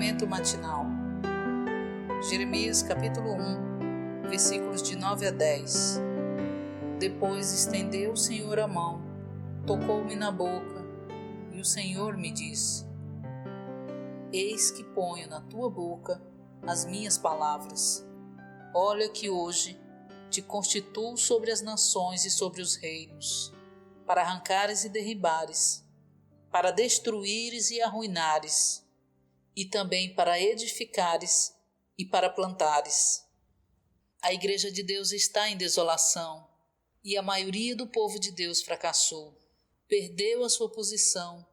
Pensamento matinal. Jeremias capítulo 1, versículos de 9 a 10. Depois estendeu o Senhor a mão, tocou-me na boca, e o Senhor me disse: Eis que ponho na tua boca as minhas palavras. Olha que hoje te constituo sobre as nações e sobre os reinos, para arrancares e derribares, para destruíres e arruinares, e também para edificares e para plantares. A igreja de Deus está em desolação, e a maioria do povo de Deus fracassou, perdeu a sua posição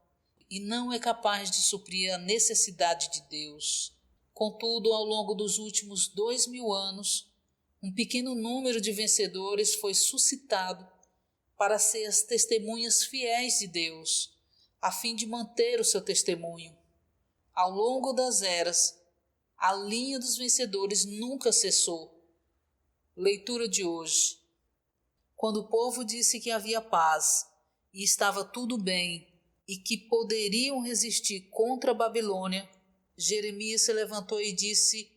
e não é capaz de suprir a necessidade de Deus. Contudo, ao longo dos últimos 2000 anos, um pequeno número de vencedores foi suscitado para ser as testemunhas fiéis de Deus, a fim de manter o seu testemunho. Ao longo das eras, a linha dos vencedores nunca cessou. Leitura de hoje. Quando o povo disse que havia paz e estava tudo bem e que poderiam resistir contra a Babilônia, Jeremias se levantou e disse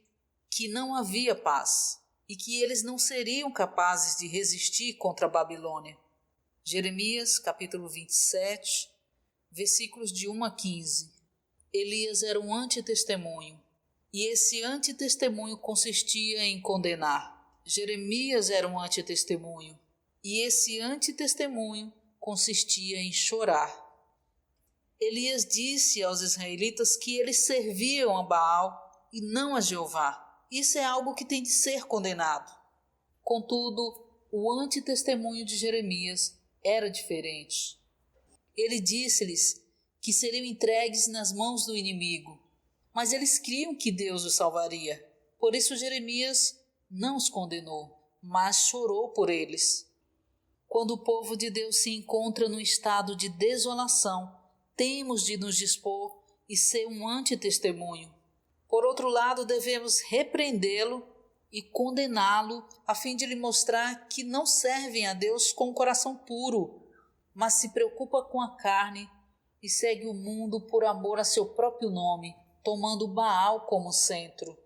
que não havia paz e que eles não seriam capazes de resistir contra a Babilônia. Jeremias capítulo 27, versículos de 1 a 15. Elias era um antitestemunho, e esse antitestemunho consistia em condenar. Jeremias era um antitestemunho, e esse antitestemunho consistia em chorar. Elias disse aos israelitas que eles serviam a Baal e não a Jeová. Isso é algo que tem de ser condenado. Contudo, o antitestemunho de Jeremias era diferente. Ele disse-lhes que seriam entregues nas mãos do inimigo, mas eles criam que Deus os salvaria. Por isso Jeremias não os condenou, mas chorou por eles. Quando o povo de Deus se encontra num estado de desolação, temos de nos dispor e ser um antitestemunho. Por outro lado, devemos repreendê-lo e condená-lo a fim de lhe mostrar que não servem a Deus com o coração puro, mas se preocupa com a carne e segue o mundo por amor a seu próprio nome, tomando Baal como centro.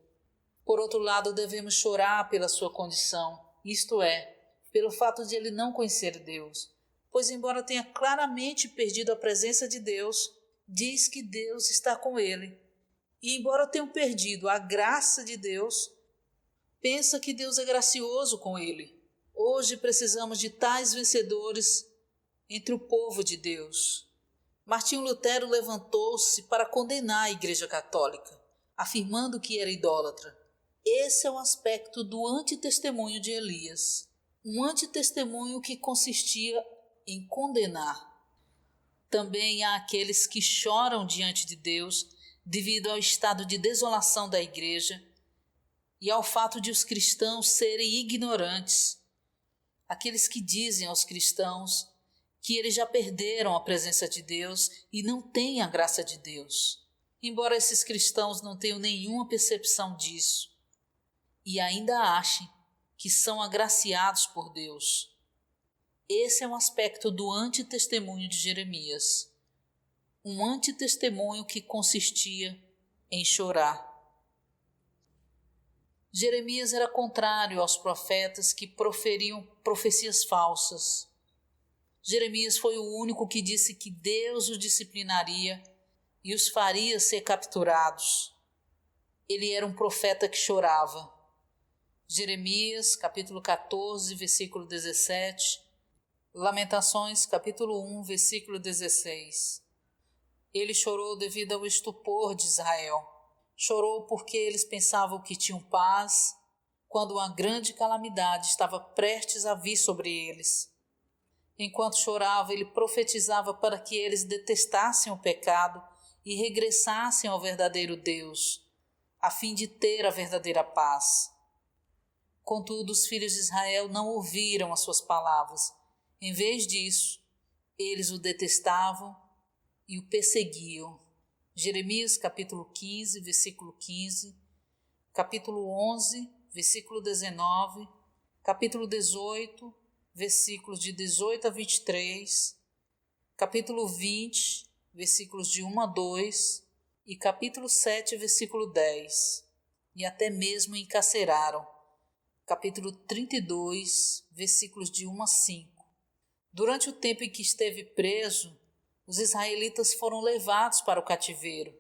Por outro lado, devemos chorar pela sua condição, isto é, pelo fato de ele não conhecer Deus, pois embora tenha claramente perdido a presença de Deus, diz que Deus está com ele. E embora tenha perdido a graça de Deus, pensa que Deus é gracioso com ele. Hoje precisamos de tais vencedores entre o povo de Deus. Martinho Lutero levantou-se para condenar a Igreja Católica, afirmando que era idólatra. Esse é o aspecto do antitestemunho de Elias, um antitestemunho que consistia em condenar. Também há aqueles que choram diante de Deus devido ao estado de desolação da Igreja e ao fato de os cristãos serem ignorantes. Aqueles que dizem aos cristãos que eles já perderam a presença de Deus e não têm a graça de Deus, embora esses cristãos não tenham nenhuma percepção disso e ainda achem que são agraciados por Deus. Esse é um aspecto do antitestemunho de Jeremias, um antitestemunho que consistia em chorar. Jeremias era contrário aos profetas que proferiam profecias falsas. Jeremias foi o único que disse que Deus os disciplinaria e os faria ser capturados. Ele era um profeta que chorava. Jeremias, capítulo 14, versículo 17. Lamentações, capítulo 1, versículo 16. Ele chorou devido ao estupor de Israel. Chorou porque eles pensavam que tinham paz, quando uma grande calamidade estava prestes a vir sobre eles. Enquanto chorava, ele profetizava para que eles detestassem o pecado e regressassem ao verdadeiro Deus, a fim de ter a verdadeira paz. Contudo, os filhos de Israel não ouviram as suas palavras. Em vez disso, eles o detestavam e o perseguiam. Jeremias capítulo 15, versículo 15, capítulo 11, versículo 19, capítulo 18, versículos de 18 a 23, capítulo 20, versículos de 1 a 2, e capítulo 7, versículo 10, e até mesmo encarceraram, capítulo 32, versículos de 1 a 5. Durante o tempo em que esteve preso, os israelitas foram levados para o cativeiro.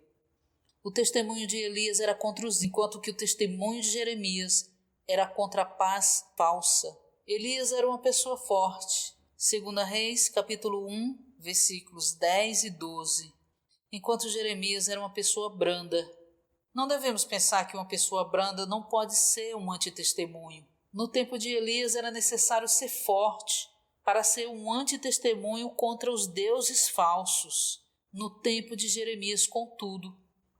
O testemunho de Elias era contra os, enquanto que o testemunho de Jeremias era contra a paz falsa. Elias era uma pessoa forte, 2 Reis, capítulo 1, versículos 10 e 12, enquanto Jeremias era uma pessoa branda. Não devemos pensar que uma pessoa branda não pode ser um antitestemunho. No tempo de Elias era necessário ser forte para ser um antitestemunho contra os deuses falsos. No tempo de Jeremias, contudo,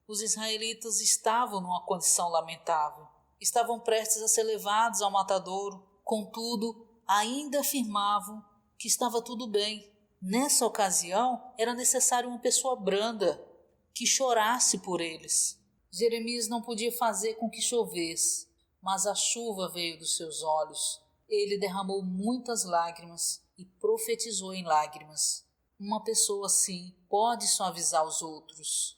os israelitas estavam numa condição lamentável. Estavam prestes a ser levados ao matadouro, contudo, ainda afirmavam que estava tudo bem. Nessa ocasião, era necessário uma pessoa branda que chorasse por eles. Jeremias não podia fazer com que chovesse, mas a chuva veio dos seus olhos. Ele derramou muitas lágrimas e profetizou em lágrimas. Uma pessoa assim pode suavizar os outros.